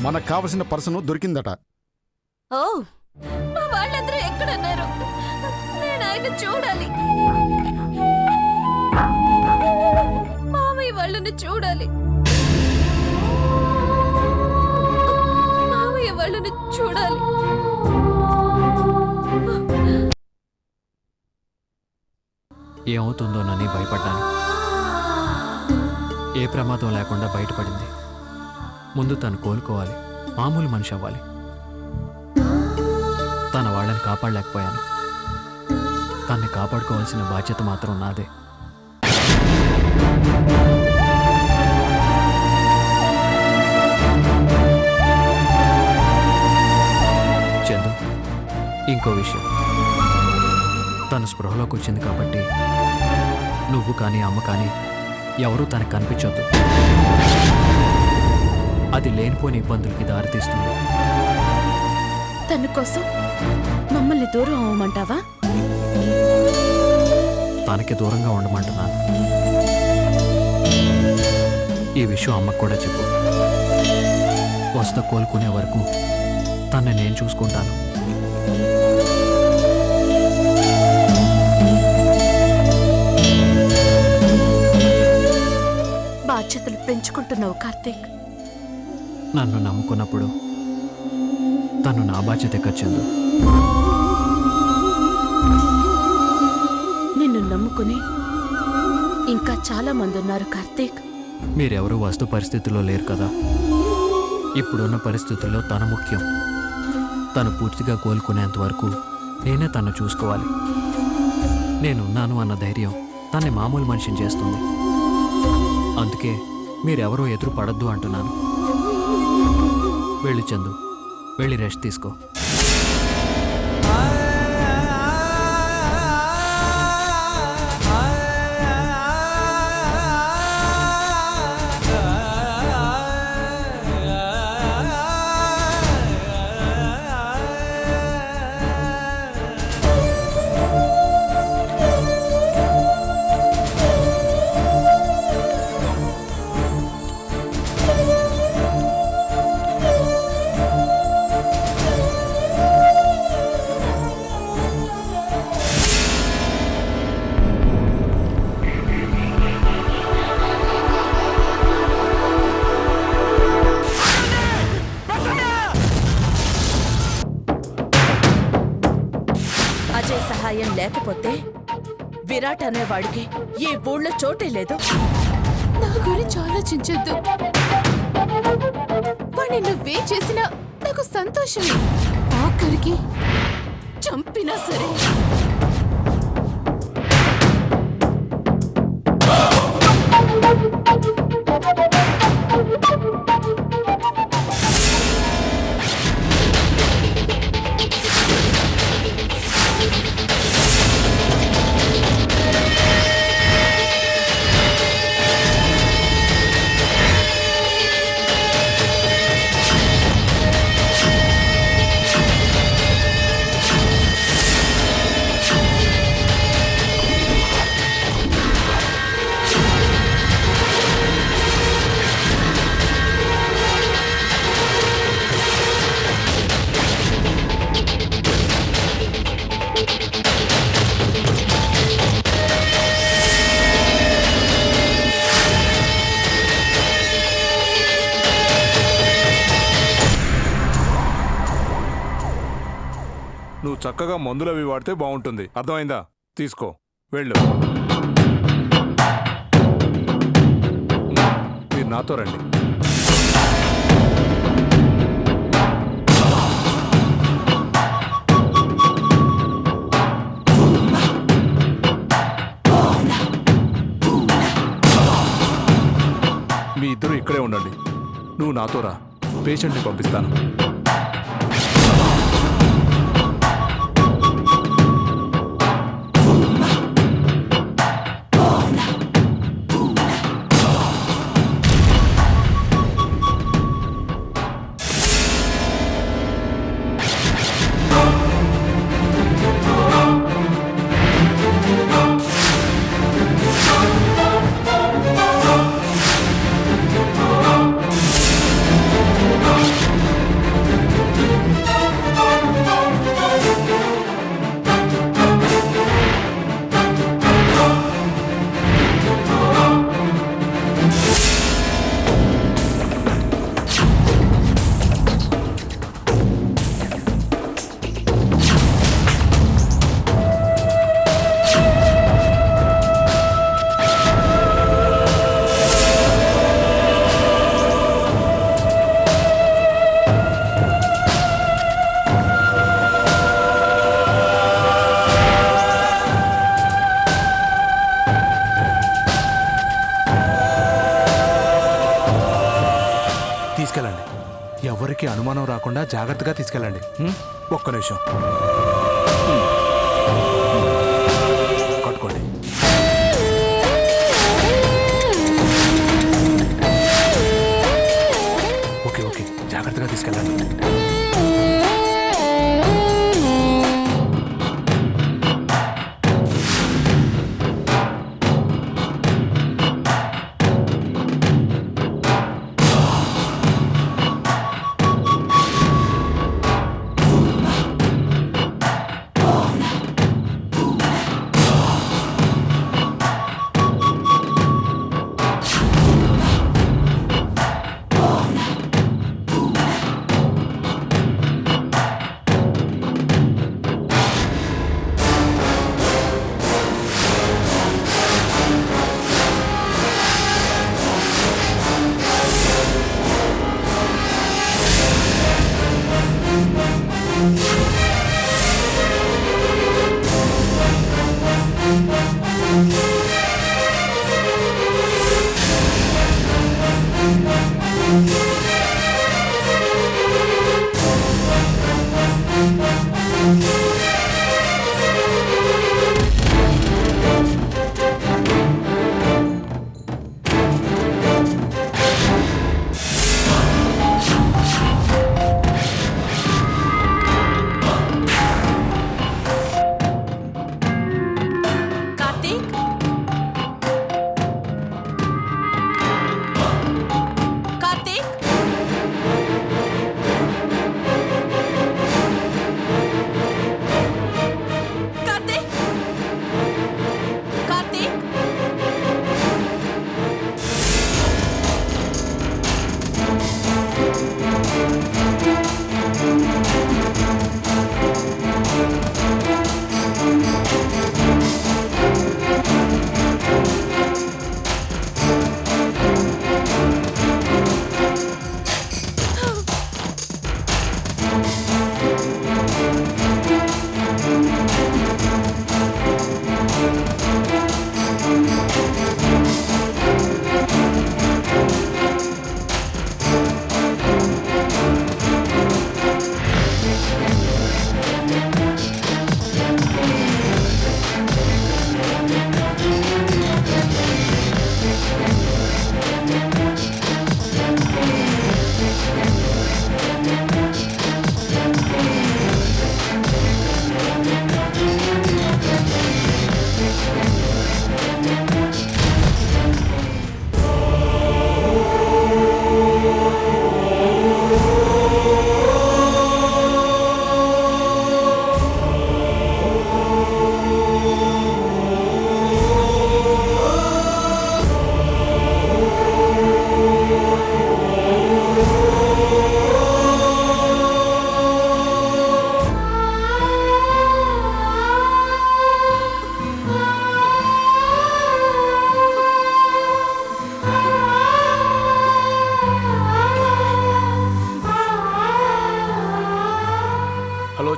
మనకు కావలసిన పర్సన్ దొరికిందట. ఓ, మా వాళ్ళందరూ ఎక్కడున్నారు? నేను ఆయన చూడాలి. మామయ్య వాళ్ళని చూడాలి. మామయ్య వాళ్ళని చూడాలి. ఏమవుతుందోనని భయపడ్డాను. ఏ ప్రమాదం లేకుండా బయటపడింది. ముందు తను కోలుకోవాలి, మామూలు మనిషి అవ్వాలి. తన వాళ్ళని కాపాడలేకపోయాను. తన్ని కాపాడుకోవాల్సిన బాధ్యత మాత్రం నాదే. చందు, ఇంకో విషయం. తను స్పృహలోకి వచ్చింది కాబట్టి నువ్వు కానీ అమ్మ కానీ ఎవరూ తనకు కనిపించొద్దు. అది లేనిపోని ఇబ్బందులకి దారితీస్తుంది. తన కోసం మమ్మల్ని దూరం అవ్వమంటావా? తనకి దూరంగా ఉండమంటున్నాను. ఈ విషయం అమ్మకు కూడా చెప్పు. వస్త కోలుకునే వరకు తన్ని నేను చూసుకుంటాను. బాధ్యతలు పెంచుకుంటున్నావు కార్తీక్. నన్ను నమ్ముకున్నప్పుడు తను నా బాధ్యత ఎక్కచ్చింది. నిన్ను నమ్ముకుని ఇంకా చాలా మంది ఉన్నారు కార్తీక్. మీరెవరూ వస్తు పరిస్థితుల్లో లేరు కదా. ఇప్పుడున్న పరిస్థితుల్లో తన ముఖ్యం. తను పూర్తిగా కోలుకునేంత వరకు నేనే తను చూసుకోవాలి. నేనున్నాను అన్న ధైర్యం తన్ని మామూలు మనిషిని చేస్తుంది. అందుకే మీరెవరూ ఎదురు పడద్దు అంటున్నాను. వెళ్ళి చందు, వెళ్ళి రెస్ట్ తీసుకో. అజయ్ సహాయం లేకపోతే విరాట్ అనేవాడికి ఈ ఊళ్ళో చోటే లేదు. నా గురించి ఆలోచించొద్దు. వాడిని నువ్వే చేసినా నాకు సంతోషమే. ఆఖరికి చంపినా సరే. నువ్వు చక్కగా మందులవి వాడితే బాగుంటుంది. అర్థమైందా? తీసుకో, వెళ్ళు. మీరు నాతో రండి. మీ ఇద్దరు ఇక్కడే ఉండండి. నువ్వు నాతో రా, పేషెంట్ని పంపిస్తాను. తీసుకెళ్ళండి. ఎవరికి అనుమానం రాకుండా జాగ్రత్తగా తీసుకెళ్ళండి. ఒక్క నిమిషం కట్టుకోండి. ఓకే ఓకే, జాగ్రత్తగా తీసుకెళ్ళండి.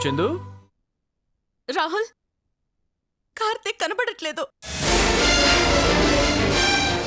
చందు, రాహుల్, కార్తీక్ కనబడట్లేదు.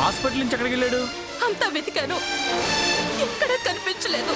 హాస్పిటల్ నుంచి ఎక్కడికి వెళ్ళాడు? అంతా వెతికాను, ఎక్కడ కనిపించలేదు.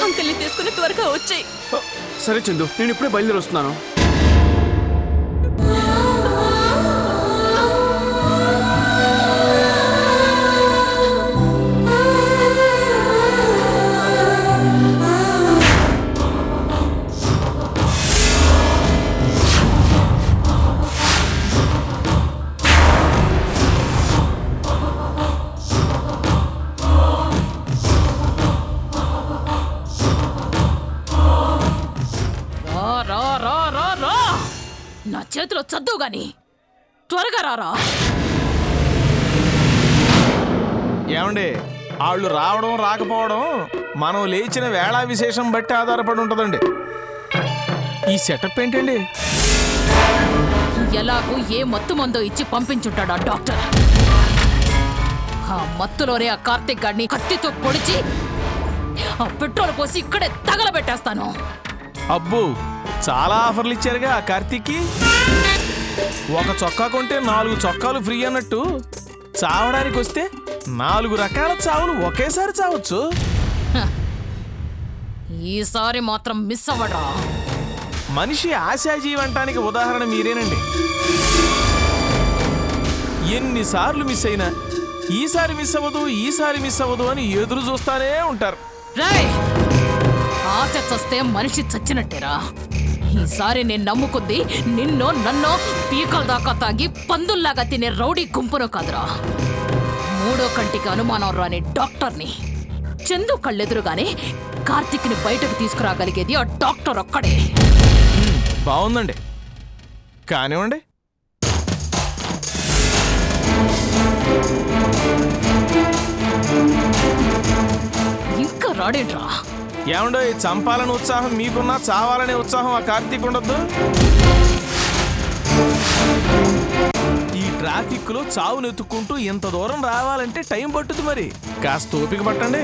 అంకల్ని తీసుకుని త్వరగా వచ్చాయి. సరే చందు, నేను ఇప్పుడే బయలుదేరి వస్తున్నాను. నా చేతిలో చదువు గాని త్వరగా రారా. ఏమండి, వాళ్ళు రావడం రాకపోవడం మనం లేచిన వేళ విశేషం బట్టి ఆధారపడి ఉంటుందండి. ఈ సెటప్ ఏంటండి? ఎలాగూ ఏ మత్తు మందో ఇచ్చి పంపించుంటాడు ఆ డాక్టర్. ఆ మత్తులోనే ఆ కార్తీక్ గాడిని కత్తితో పొడిచి ఆ పెట్రోల్ పోసి ఇక్కడే తగలబెట్టేస్తాను. అబ్బో, చాలా ఆఫర్లు ఇచ్చారుగా ఆ కార్తీక్కి. ఒక చొక్కా కొంటే 4 చొక్కాలు ఫ్రీ అన్నట్టు చావడానికి వస్తే 4 రకాల చావులు ఒకేసారి చావచ్చు. ఈసారి మాత్రం మిస్ అవ్వడా. మనిషి ఆశాజీవి అంటానికి ఉదాహరణ మీరేనండి. ఎన్నిసార్లు మిస్ అయినా ఈసారి మిస్ అవ్వదు అని ఎదురు చూస్తానే ఉంటారు. రేయ్, ఆశ చస్తే మనిషి చచ్చినట్టేరా. ఈసారి నేను నమ్ముకుంది నన్ను పీకల దాకా తాగి పందుల్లాగా తినే రౌడీ గుంపును కాదురా, 3వ కంటికి అనుమానం రాని డాక్టర్ని. చందు కళ్ళెదురుగానే కార్తిక్ని బయటకు తీసుకురాగలిగేది ఆ డాక్టర్ ఒక్కడే. బాగుందండి, కానివ్వండి. ఇంకా రాడేట్రా. ఏమండో, చంపాలనే ఉత్సాహం మీకున్నా చావాలనే ఉత్సాహం ఆ కార్తీక్ ఉండద్దు. ఈ ట్రాఫిక్ లో చావును ఎత్తుక్కుంటూ ఇంత దూరం రావాలంటే టైం పట్టుద్ది. మరి కాస్త ఓపిక పట్టండి.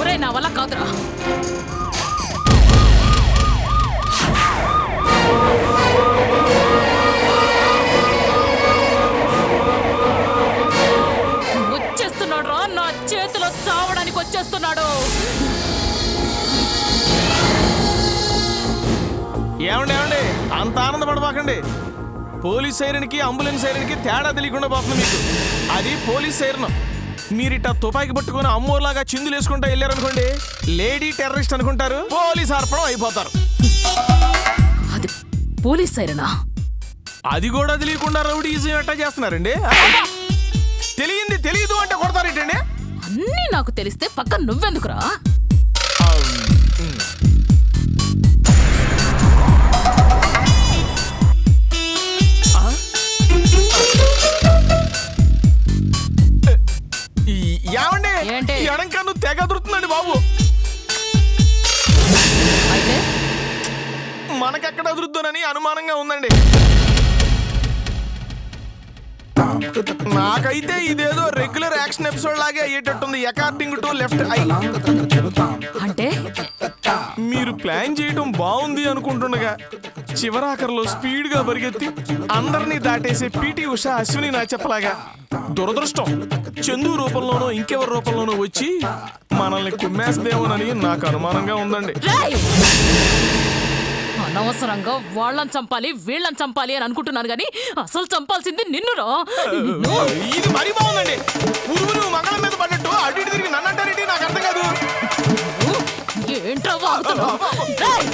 ఒరేయ్, నా వల్ల కాదురా. వచ్చేస్తున్నాడు రా, నా చేతిలో చావడానికి వచ్చేస్తున్నాడు. ఏమండి, అంత ఆనందపడబాకండి. పోలీస్ సైరన్కి అంబులెన్స్ సైరన్కి తేడా తెలియకుండా పోతుంది మీకు. అది పోలీస్ సైరన్. మీరిట్టా తుపాకి పట్టుకుని అమ్మోర్లాగా చిందులు వేసుకుంటా వెళ్ళారనుకోండి, లేడీ టెర్రరిస్ట్ అనుకుంటారు, పోలీస్ అర్పణం అయిపోతారు. అది పోలీస్ సైరనా? అది కూడా తెలియకుండా రౌడీజం ఎట్టా చేస్తున్నారండి? తెలియదు అంటే కొడతారేంటండి? అన్నీ నాకు తెలిస్తే పక్క నువ్వెందుకురా? ఏమండి, ఏంటి? ఎడంకన్ను తెగ దొరుకుతుందండి బాబు. అయితే మనకెక్కడ అదురుద్దోనని అనుమానంగా ఉందండి. నాకైతే ఇదేదో రెగ్యులర్ యాక్షన్ ఎపిసోడ్ లాగే అయ్యేటట్టుంది. According to left eye. అంటే మీరు ప్లాన్ చేయడం బాగుంది అనుకుంటుండగా చివరాఖరిలో స్పీడ్ గా పరిగెత్తి అందరినీ దాటేసే పీటీ ఉషా అశ్విని నా చెప్పలాగా దురదృష్టం చందు రూపంలోనో ఇంకెవరి రూపంలోనో వచ్చి మనల్ని కుమ్మేస్తేమోనని నాకు అనుమానంగా ఉందండి. అనవసరంగా వాళ్ళని చంపాలి వీళ్ళని చంపాలి అని అనుకుంటున్నాను గాని అసలు చంపాల్సింది నిన్నురా. ఇది మరీ బాగుందండి. పురుగులు మంగళం మీద పడ్డట్టు అటు ఇటు తిరిగి నన్ను అంటారేంటి? నాకు అర్థం కాదు. ఏంట్రా వాగుతున్నావ్? రేయ్!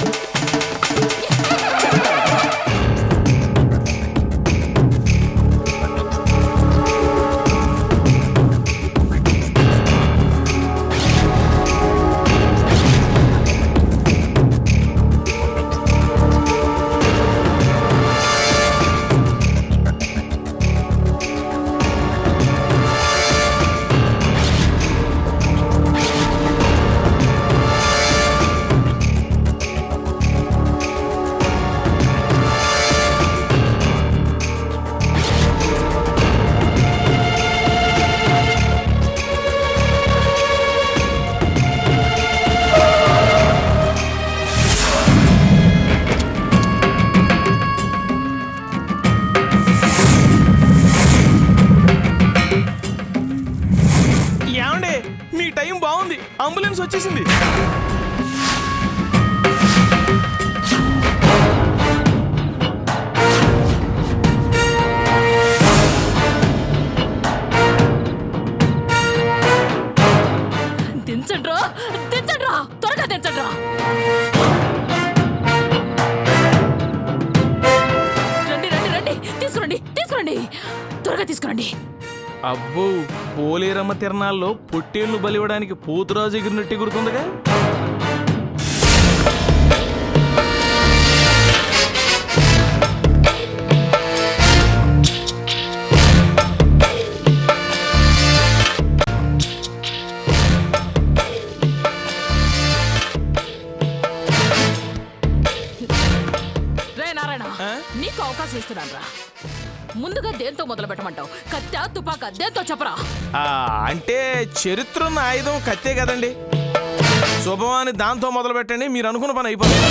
అంబులెన్స్ వచ్చేసింది. దించండ్రా, దించండ్రా, త్వరగా దించండ్రా. రండి రండి రండి, తీసుకురండి తీసుకురండి, త్వరగా తీసుకురండి. అబ్బో, పోలేరమ్మ తిరణాల్లో పొట్టేళ్లు బలివ్వడానికి పోతురాజు ఎగిరినట్టు ఎగురుతుందిగా. పట్టమంటావు? కత్తా తుపాకా దేంతో చెప్పరా? అంటే చరిత్ర ఉన్న ఆయుధం కత్తే కదండి. శుభమాని దాంతో మొదలు పెట్టండి, మీరు అనుకున్న పని అయిపోతుంది.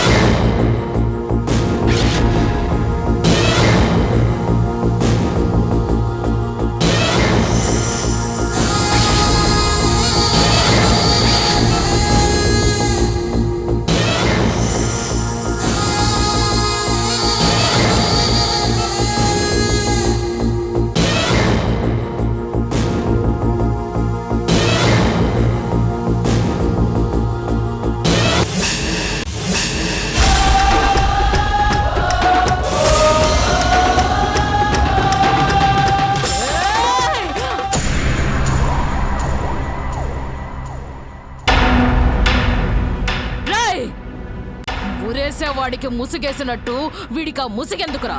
వాడికి ముసుగేసినట్టు వీడికి ఆ ముసుగెందుకురా?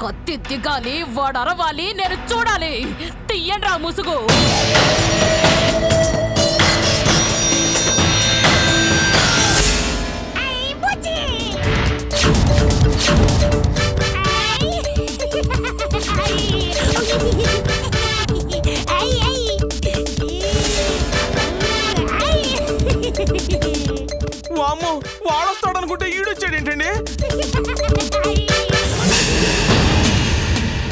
కత్తి దిగాలి, వాడు అరవాలి, నేను చూడాలి. తీయండి రా ముసుగు. వామ్మో, వాడొస్తాడు అనుకుంటే ఈడొచ్చాడు ఏంటండి?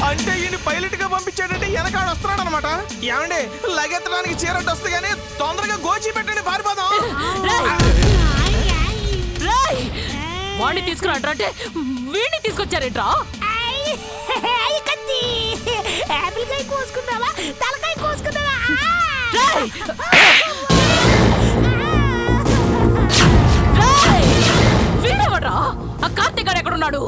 అంటే ఈయన పైలట్ గా పంపించాడంటే వెనకాడు వస్తున్నాడు అనమాట. ఏమండి, లగెత్తడానికి చీరట్టు వస్తే గానీ తొందరగా గోచి పెట్టండి, పారిపోదాం. వాడిని తీసుకురాట్రా అంటే వీడిని తీసుకొచ్చారేట్రా? కోసుకుందావా, తలకాయ కోసుకుందావా? వీడెవడ్రా? ఆ కార్తీక్ గారు ఎక్కడున్నాడు?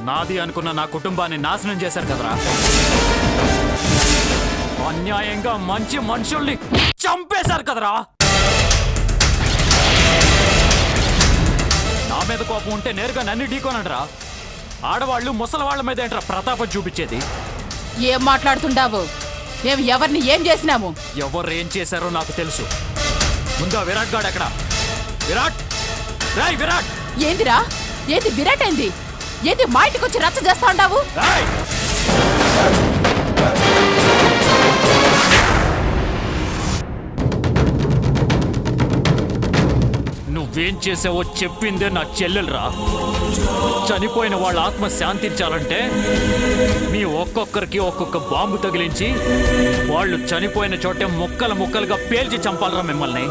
నాది అనుకున్న నా కుటుంబాన్ని నాశనం చేశారు కదరా. అన్యాయంగా మంచి మనుషుల్ని చంపేశారు కదరా. నా మీద కోపం ఉంటే నేరుగా నన్ను ఢీకోనడరా. ఆడవాళ్ళు ముసలవాళ్ల మీద ఏంట్రా ప్రతాపం చూపించేది? ఏం మాట్లాడుతుండావు? మేము ఎవరిని ఏం చేసినాము? ఎవరు ఏం చేశారో నాకు తెలుసు. ముందా విరాట్ గాడు ఎక్కడ? విరాట్, రాయ్ విరాట్. ఏందిరా? ఏది విరాట్? ఏంది ఏది? మా ఇంటికి వచ్చి రచ్చ చేస్తా ఉండావు? నువ్వేం చేసావో చెప్పిందే నా చెల్లెలరా. చనిపోయిన వాళ్ళ ఆత్మ శాంతించాలంటే మీ ఒక్కొక్కరికి ఒక్కొక్క బాంబు తగిలించి వాళ్ళు చనిపోయిన చోటే ముక్కలు ముక్కలుగా పేల్చి చంపాలరా మిమ్మల్ని.